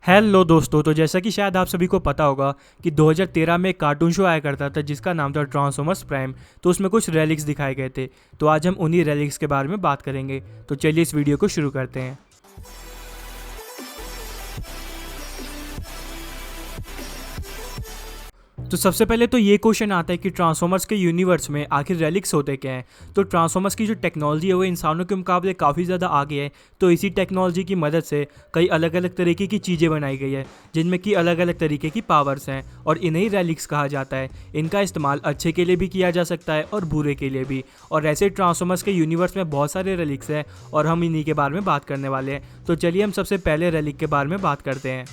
Hello दोस्तों, तो जैसा कि शायद आप सभी को पता होगा कि 2013 में एक कार्टून शो आया करता था जिसका नाम था ट्रांसफॉर्मर्स प्राइम। तो उसमें कुछ रेलिक्स दिखाए गए थे। तो आज हम उन्हीं रेलिक्स के बारे में बात करेंगे। तो चलिए इस वीडियो को शुरू करते हैं। तो सबसे पहले तो ये क्वेश्चन आता है कि ट्रांसफॉर्मर्स के यूनिवर्स में आखिर रेलिक्स होते क्या हैं। तो ट्रांसफॉर्मर्स की जो टेक्नोलॉजी है वो इंसानों के मुकाबले काफ़ी ज़्यादा आगे है। तो इसी टेक्नोलॉजी की मदद से कई अलग अलग तरीके की चीज़ें बनाई गई है जिनमें कि अलग अलग तरीके की पावर्स हैं और इन्हें रेलिक्स कहा जाता है। इनका इस्तेमाल अच्छे के लिए भी किया जा सकता है और बुरे के लिए भी। और ऐसे ट्रांसफॉर्मर्स के यूनिवर्स में बहुत सारे रेलिक्स हैं और हम इन्हीं के बारे में बात करने वाले हैं। तो चलिए हम सबसे पहले रेलिक के बारे में बात करते हैं।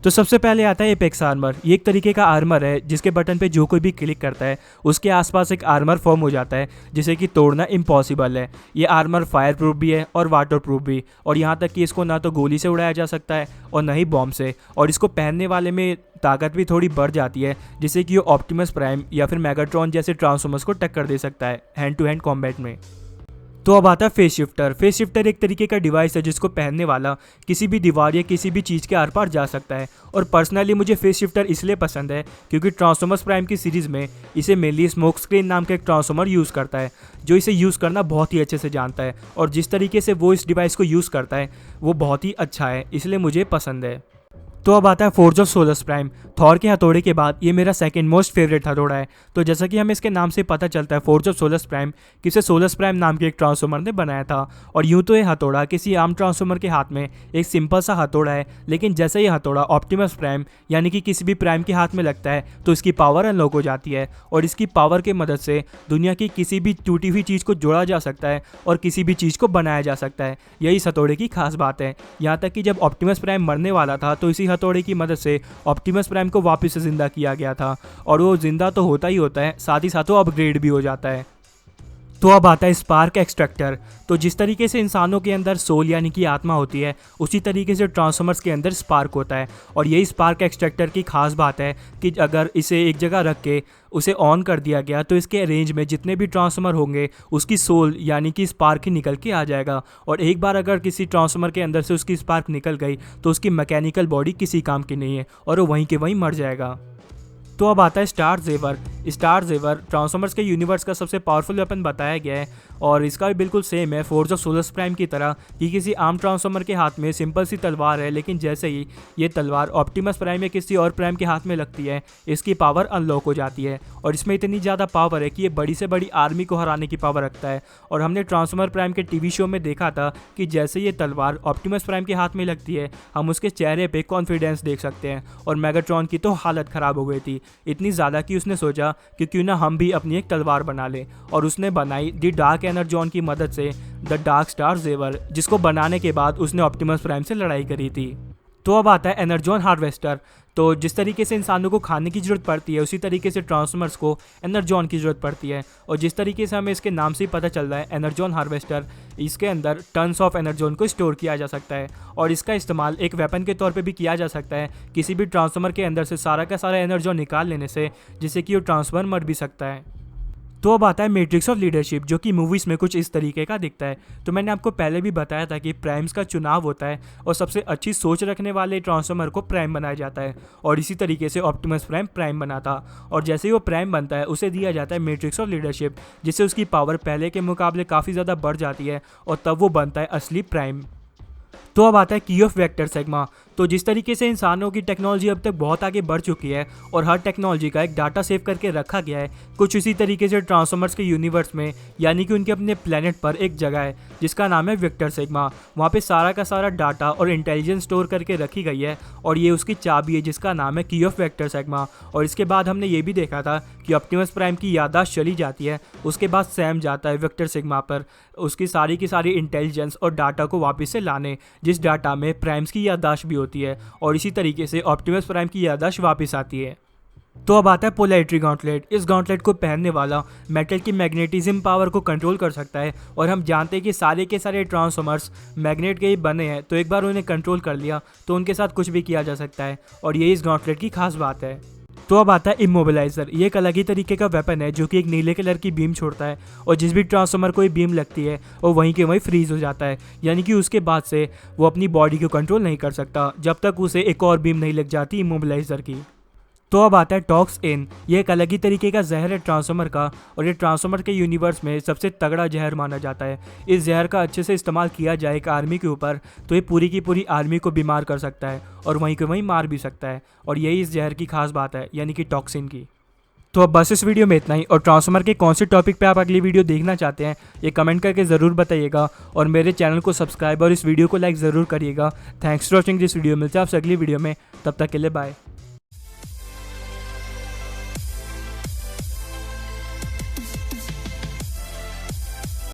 तो सबसे पहले आता है एपेक्स आर्मर। ये एक तरीके का आर्मर है जिसके बटन पे जो कोई भी क्लिक करता है उसके आसपास एक आर्मर फॉर्म हो जाता है जिसे कि तोड़ना इम्पॉसिबल है। ये आर्मर फायर प्रूफ भी है और वाटर प्रूफ भी, और यहाँ तक कि इसको ना तो गोली से उड़ाया जा सकता है और ना ही बॉम्ब से। और इसको पहनने वाले में ताकत भी थोड़ी बढ़ जाती है जिससे कि ये ऑप्टिमस प्राइम या फिर मेगाट्रॉन जैसे ट्रांसफॉर्मर्स को टक्कर दे सकता है हैंड टू हैंड कॉम्बैट में। तो अब आता है फेस शिफ्टर। फेस शिफ्टर एक तरीके का डिवाइस है जिसको पहनने वाला किसी भी दीवार या किसी भी चीज़ के आर पार जा सकता है। और पर्सनली मुझे फेस शिफ्टर इसलिए पसंद है क्योंकि ट्रांसफॉर्मर्स प्राइम की सीरीज़ में इसे मेनली स्मोक स्क्रीन नाम का एक ट्रांसफॉर्मर यूज़ करता है जो इसे यूज़ करना बहुत ही अच्छे से जानता है। और जिस तरीके से वो इस डिवाइस को यूज़ करता है वो बहुत ही अच्छा है, इसलिए मुझे पसंद है। तो अब आता है फोर्ज ऑफ सोलस प्राइम। थॉर के हथौड़े के बाद ये मेरा सेकंड मोस्ट फेवरेट हथौड़ा है। तो जैसा कि हमें इसके नाम से पता चलता है फोर्ज ऑफ सोलस प्राइम किसे सोलस प्राइम नाम के एक ट्रांसफॉर्मर ने बनाया था। और यूँ तो ये हथौड़ा किसी आम ट्रांसफॉर्मर के हाथ में एक सिंपल सा हथौड़ा है, लेकिन जैसे ये हथौड़ा ऑप्टिमस प्राइम यानी कि किसी भी प्राइम के हाथ में लगता है तो इसकी पावर अनलॉक हो जाती है। और इसकी पावर की मदद से दुनिया की किसी भी टूटी हुई चीज़ को जोड़ा जा सकता है और किसी भी चीज़ को बनाया जा सकता है। यही इस हथौड़े की खास बात है। यहाँ तक कि जब ऑप्टिमस प्राइम मरने वाला था तो इसी हथौड़े की मदद से ऑप्टिमस प्राइम को वापस से जिंदा किया गया था। और वो जिंदा तो होता ही होता है, साथ ही साथ वो अपग्रेड भी हो जाता है। तो अब आता है स्पार्क एक्सट्रैक्टर। तो जिस तरीके से इंसानों के अंदर सोल यानी कि आत्मा होती है उसी तरीके से ट्रांसफॉर्मर्स के अंदर स्पार्क होता है। और यही स्पार्क एक्सट्रैक्टर की खास बात है कि अगर इसे एक जगह रख के उसे ऑन कर दिया गया तो इसके रेंज में जितने भी ट्रांसफॉर्मर होंगे उसकी सोल यानी कि स्पार्क ही निकल के आ जाएगा। और एक बार अगर किसी ट्रांसफॉर्मर के अंदर से उसकी स्पार्क निकल गई तो उसकी मैकेनिकल बॉडी किसी काम की नहीं है और वो वहीं के वहीं मर जाएगा। तो अब आता है स्टार जेवर। स्टार जेवर ट्रांसफॉर्मर्स के यूनिवर्स का सबसे पावरफुल वेपन बताया गया है और इसका भी बिल्कुल सेम है फोर्ज ऑफ सोलस प्राइम की तरह कि किसी आम ट्रांसफॉर्मर के हाथ में सिंपल सी तलवार है, लेकिन जैसे ही ये तलवार ऑप्टिमस प्राइम या किसी और प्राइम के हाथ में लगती है इसकी पावर अनलॉक हो जाती है। और इसमें इतनी ज़्यादा पावर है कि ये बड़ी से बड़ी आर्मी को हराने की पावर रखता है। और हमने ट्रांसफॉर्मर प्राइम के टीवी शो में देखा था कि जैसे ये तलवार ऑप्टिमस प्राइम के हाथ में लगती है हम उसके चेहरे पे कॉन्फिडेंस देख सकते हैं। और मेगाट्रॉन की तो हालत ख़राब हो गई थी, इतनी ज़्यादा कि उसने सोचा कि क्यों ना हम भी अपनी एक तलवार बना लें। और उसने बनाई द डार्क एनर्जॉन की मदद से द डार्क स्टार जेवर, जिसको बनाने के बाद उसने ऑप्टिमस प्राइम से लड़ाई करी थी। तो अब आता है एनर्जॉन हार्वेस्टर। तो जिस तरीके से इंसानों को खाने की ज़रूरत पड़ती है उसी तरीके से ट्रांसफॉर्मर्स को एनर्जॉन की ज़रूरत पड़ती है। और जिस तरीके से हमें इसके नाम से ही पता चल रहा है एनर्जॉन हार्वेस्टर, इसके अंदर टन्स ऑफ एनर्जॉन को स्टोर किया जा सकता है और इसका इस्तेमाल एक वेपन के तौर पे भी किया जा सकता है किसी भी ट्रांसफॉर्मर के अंदर से सारा का सारा एनर्जॉन निकाल लेने से, जिससे कि वो ट्रांसफॉर्मर मर भी सकता है। तो अब आता है मैट्रिक्स ऑफ लीडरशिप जो कि मूवीज़ में कुछ इस तरीके का दिखता है। तो मैंने आपको पहले भी बताया था कि प्राइम्स का चुनाव होता है और सबसे अच्छी सोच रखने वाले ट्रांसफॉर्मर को प्राइम बनाया जाता है। और इसी तरीके से ऑप्टिमस प्राइम प्राइम बना था और जैसे ही वो प्राइम बनता है उसे दिया जाता है मैट्रिक्स ऑफ लीडरशिप, जिससे उसकी पावर पहले के मुकाबले काफ़ी ज़्यादा बढ़ जाती है और तब वो बनता है असली प्राइम। तो अब आता है की ऑफ वेक्टर सेग्मा। तो जिस तरीके से इंसानों की टेक्नोलॉजी अब तक बहुत आगे बढ़ चुकी है और हर टेक्नोलॉजी का एक डाटा सेव करके रखा गया है, कुछ इसी तरीके से ट्रांसफॉर्मर्स के यूनिवर्स में यानी कि उनके अपने प्लेनेट पर एक जगह है जिसका नाम है वेक्टर सेग्मा। वहाँ पे सारा का सारा डाटा और इंटेलिजेंस स्टोर करके रखी गई है और ये उसकी चाबी है जिसका नाम है की ऑफ वेक्टर सेग्मा। और इसके बाद हमने ये भी देखा था कि ऑप्टिमस प्राइम की याददाश्त चली जाती है, उसके बाद सैम जाता है वेक्टर सिग्मा पर उसकी सारी की सारी इंटेलिजेंस और डाटा को वापस से लाने, जिस डाटा में प्राइम्स की याददाश्त भी होती है और इसी तरीके से ऑप्टिमस प्राइम की याददाश्त वापस आती है। तो अब आता है पोलैरिटी गॉन्टलेट। इस गॉन्टलेट को पहनने वाला मेटल की मैग्नेटिज्म पावर को कंट्रोल कर सकता है और हम जानते हैं कि सारे के सारे ट्रांसफॉर्मर्स मैग्नेट के ही बने हैं, तो एक बार उन्हें कंट्रोल कर लिया तो उनके साथ कुछ भी किया जा सकता है और यही इस गॉन्टलेट की खास बात है। तो अब आता है इमोबिलाइजर। ये एक अलग ही तरीके का वेपन है जो कि एक नीले कलर की बीम छोड़ता है और जिस भी ट्रांसफॉर्मर को ये बीम लगती है वो वहीं के वहीं फ्रीज हो जाता है, यानी कि उसके बाद से वो अपनी बॉडी को कंट्रोल नहीं कर सकता जब तक उसे एक और बीम नहीं लग जाती इमोबिलाइजर की। तो अब आता है टॉक्स-इन। ये एक अलग ही तरीके का जहर है ट्रांसफॉर्मर का और ये ट्रांसफॉर्मर के यूनिवर्स में सबसे तगड़ा जहर माना जाता है। इस जहर का अच्छे से इस्तेमाल किया जाए एक आर्मी के ऊपर तो ये पूरी की पूरी आर्मी को बीमार कर सकता है और वहीं के वहीं मार भी सकता है, और यही इस जहर की खास बात है, यानी कि टॉक्सिन की। तो अब बस इस वीडियो में इतना ही, और ट्रांसफॉर्मर के कौन से टॉपिक पे आप अगली वीडियो देखना चाहते हैं ये कमेंट करके ज़रूर बताइएगा, और मेरे चैनल को सब्सक्राइब और इस वीडियो को लाइक ज़रूर करिएगा। Thanks for watching this video. मिलते हैं आपसे अगली वीडियो में, तब तक के लिए बाय।